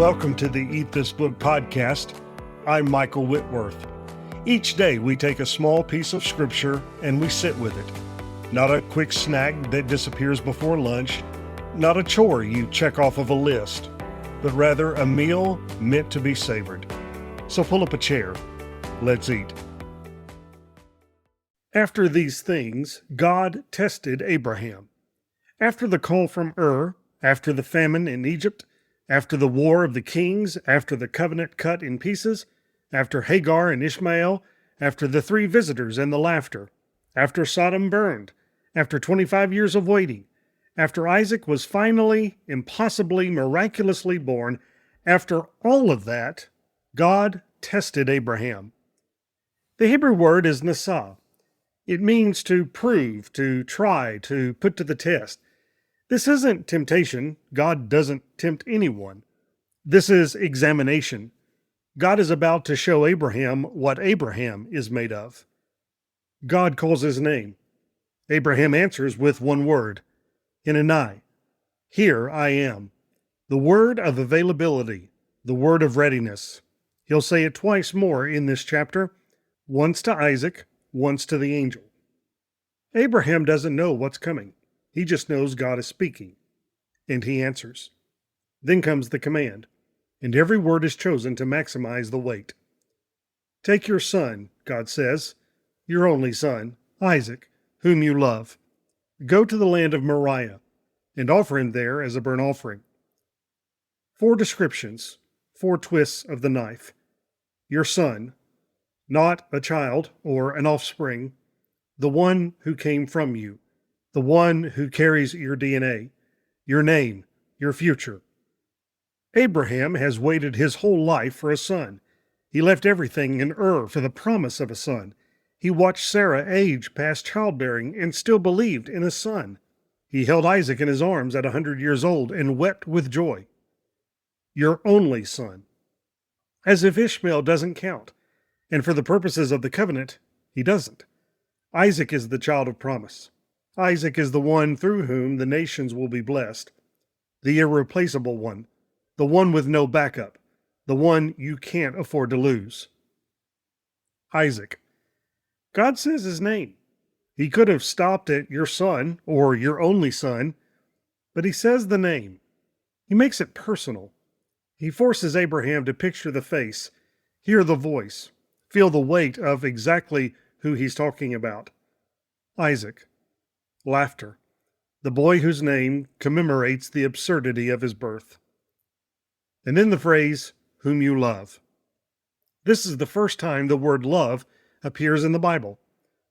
Welcome to the Eat This Book podcast. I'm Michael Whitworth. Each day we take a small piece of scripture and we sit with it. Not a quick snack that disappears before lunch, not a chore you check off of a list, but rather a meal meant to be savored. So pull up a chair. Let's eat. After these things, God tested Abraham. After the call from Ur, after the famine in Egypt, after the war of the kings, after the covenant cut in pieces, after Hagar and Ishmael, after the 3 visitors and the laughter, after Sodom burned, after 25 years of waiting, after Isaac was finally, impossibly, miraculously born, after all of that, God tested Abraham. The Hebrew word is nasah. It means to prove, to try, to put to the test. This isn't temptation. God doesn't tempt anyone. This is examination. God is about to show Abraham what Abraham is made of. God calls his name. Abraham answers with one word, Hineni. Here I am. The word of availability, the word of readiness. He'll say it twice more in this chapter, once to Isaac, once to the angel. Abraham doesn't know what's coming. He just knows God is speaking, and he answers. Then comes the command, and every word is chosen to maximize the weight. Take your son, God says, your only son, Isaac, whom you love. Go to the land of Moriah, and offer him there as a burnt offering. 4 descriptions, 4 twists of the knife. Your son, not a child or an offspring, the one who came from you, the one who carries your DNA, your name, your future. Abraham has waited his whole life for a son. He left everything in Ur for the promise of a son. He watched Sarah age past childbearing and still believed in a son. He held Isaac in his arms at 100 years old and wept with joy. Your only son. As if Ishmael doesn't count, and for the purposes of the covenant, he doesn't. Isaac is the child of promise. Isaac is the one through whom the nations will be blessed, the irreplaceable one, the one with no backup, the one you can't afford to lose. Isaac. God says his name. He could have stopped at your son or your only son, but he says the name. He makes it personal. He forces Abraham to picture the face, hear the voice, feel the weight of exactly who he's talking about. Isaac. Laughter. The boy whose name commemorates the absurdity of his birth. And then the phrase, whom you love. This is the first time the word love appears in the Bible.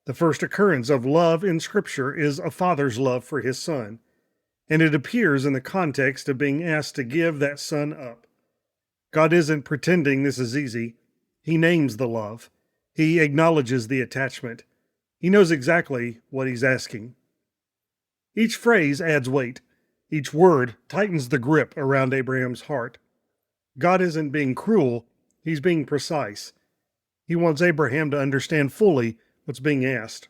The first occurrence of love in Scripture is a father's love for his son, and it appears in the context of being asked to give that son up. God isn't pretending this is easy. He names the love. He acknowledges the attachment. He knows exactly what he's asking. Each phrase adds weight. Each word tightens the grip around Abraham's heart. God isn't being cruel, he's being precise. He wants Abraham to understand fully what's being asked.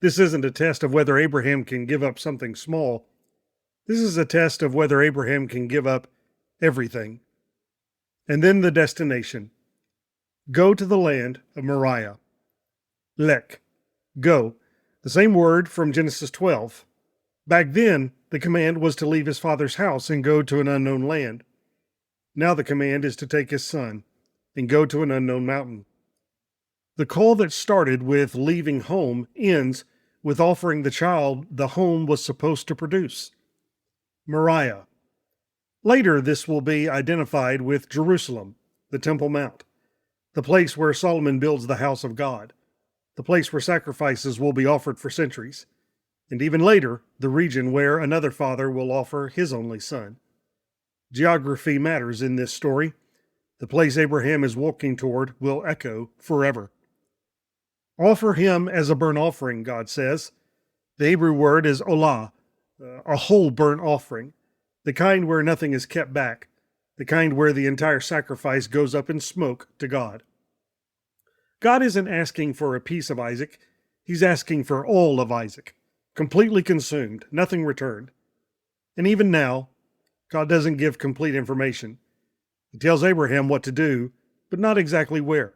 This isn't a test of whether Abraham can give up something small. This is a test of whether Abraham can give up everything. And then the destination. Go to the land of Moriah. Lek. Go. The same word from Genesis 12. Back then, the command was to leave his father's house and go to an unknown land. Now the command is to take his son and go to an unknown mountain. The call that started with leaving home ends with offering the child the home was supposed to produce. Moriah. Later, this will be identified with Jerusalem, the Temple Mount, the place where Solomon builds the house of God, the place where sacrifices will be offered for centuries, and even later, the region where another father will offer his only son. Geography matters in this story. The place Abraham is walking toward will echo forever. Offer him as a burnt offering, God says. The Hebrew word is olah, a whole burnt offering, the kind where nothing is kept back, the kind where the entire sacrifice goes up in smoke to God. God isn't asking for a piece of Isaac. He's asking for all of Isaac, completely consumed, nothing returned. And even now, God doesn't give complete information. He tells Abraham what to do, but not exactly where.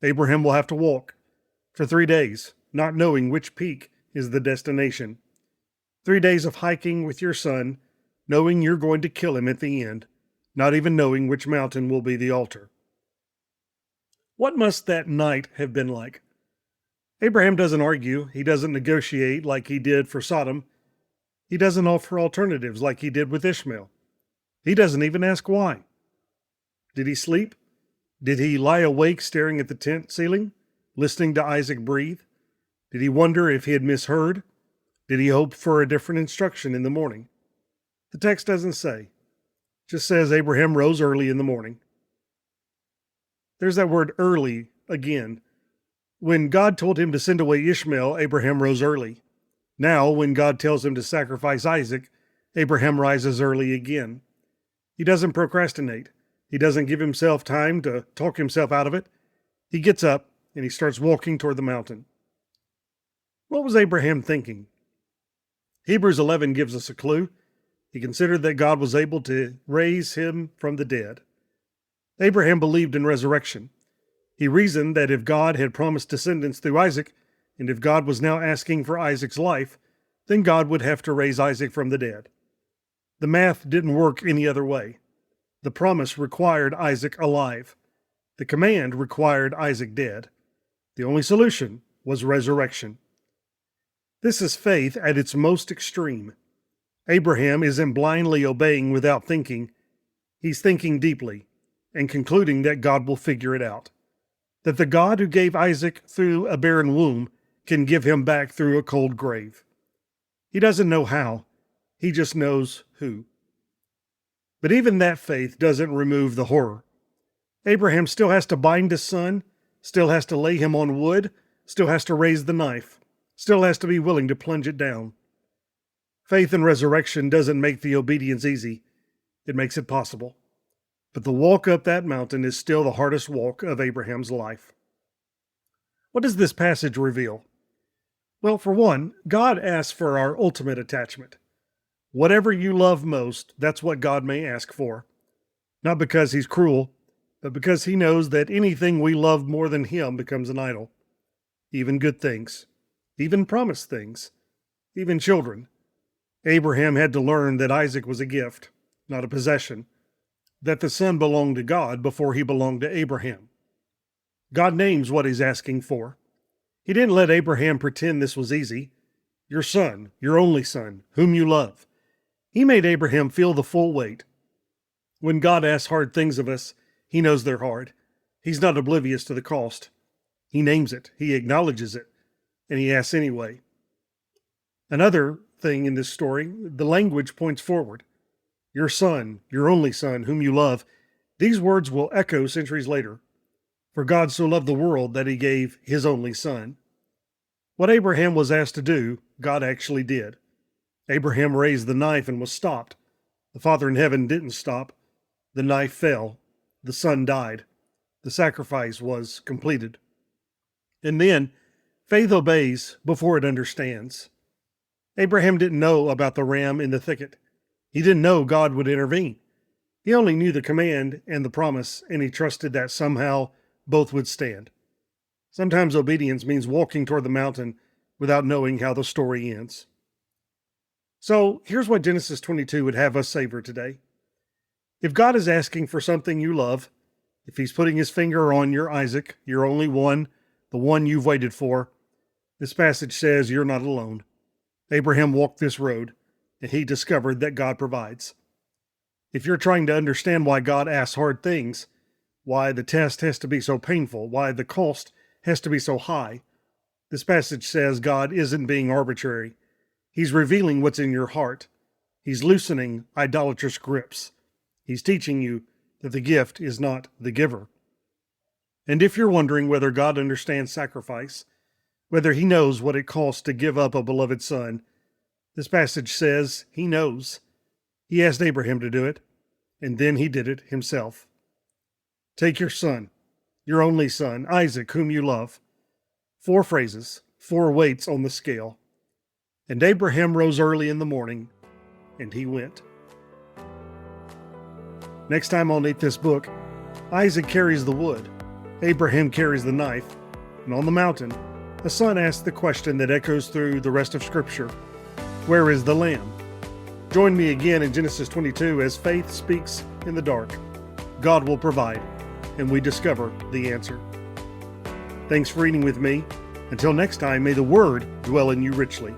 Abraham will have to walk for 3 days, not knowing which peak is the destination. 3 days of hiking with your son, knowing you're going to kill him at the end, not even knowing which mountain will be the altar. What must that night have been like? Abraham doesn't argue. He doesn't negotiate like he did for Sodom. He doesn't offer alternatives like he did with Ishmael. He doesn't even ask why. Did he sleep? Did he lie awake staring at the tent ceiling, listening to Isaac breathe? Did he wonder if he had misheard? Did he hope for a different instruction in the morning? The text doesn't say. It just says Abraham rose early in the morning. There's that word early again. When God told him to send away Ishmael, Abraham rose early. Now, when God tells him to sacrifice Isaac, Abraham rises early again. He doesn't procrastinate. He doesn't give himself time to talk himself out of it. He gets up and he starts walking toward the mountain. What was Abraham thinking? Hebrews 11 gives us a clue. He considered that God was able to raise him from the dead. Abraham believed in resurrection. He reasoned that if God had promised descendants through Isaac, and if God was now asking for Isaac's life, then God would have to raise Isaac from the dead. The math didn't work any other way. The promise required Isaac alive. The command required Isaac dead. The only solution was resurrection. This is faith at its most extreme. Abraham isn't blindly obeying without thinking. He's thinking deeply and concluding that God will figure it out. That the God who gave Isaac through a barren womb can give him back through a cold grave. He doesn't know how. He just knows who. But even that faith doesn't remove the horror. Abraham still has to bind his son, still has to lay him on wood, still has to raise the knife, still has to be willing to plunge it down. Faith in resurrection doesn't make the obedience easy. It makes it possible. But the walk up that mountain is still the hardest walk of Abraham's life. What does this passage reveal? Well, for one, God asks for our ultimate attachment. Whatever you love most, that's what God may ask for. Not because he's cruel, but because he knows that anything we love more than him becomes an idol. Even good things, even promised things, even children. Abraham had to learn that Isaac was a gift, not a possession, that the son belonged to God before he belonged to Abraham. God names what he's asking for. He didn't let Abraham pretend this was easy. Your son, your only son, whom you love. He made Abraham feel the full weight. When God asks hard things of us, he knows they're hard. He's not oblivious to the cost. He names it, he acknowledges it, and he asks anyway. Another thing in this story, the language points forward. Your son, your only son, whom you love. These words will echo centuries later. For God so loved the world that he gave his only son. What Abraham was asked to do, God actually did. Abraham raised the knife and was stopped. The Father in heaven didn't stop. The knife fell. The son died. The sacrifice was completed. And then, faith obeys before it understands. Abraham didn't know about the ram in the thicket. He didn't know God would intervene. He only knew the command and the promise, and he trusted that somehow both would stand. Sometimes obedience means walking toward the mountain without knowing how the story ends. So here's what Genesis 22 would have us savor today. If God is asking for something you love, if he's putting his finger on your Isaac, your only one, the one you've waited for, this passage says you're not alone. Abraham walked this road, and he discovered that God provides. If you're trying to understand why God asks hard things, why the test has to be so painful, why the cost has to be so high, this passage says God isn't being arbitrary. He's revealing what's in your heart. He's loosening idolatrous grips. He's teaching you that the gift is not the giver. And if you're wondering whether God understands sacrifice, whether he knows what it costs to give up a beloved son, this passage says he knows. He asked Abraham to do it, and then he did it himself. Take your son, your only son, Isaac, whom you love. 4 phrases, 4 weights on the scale. And Abraham rose early in the morning, and he went. Next time on Eat This Book, Isaac carries the wood, Abraham carries the knife, and on the mountain, the son asks the question that echoes through the rest of Scripture: where is the lamb? Join me again in Genesis 22 as faith speaks in the dark. God will provide, and we discover the answer. Thanks for reading with me. Until next time, may the Word dwell in you richly.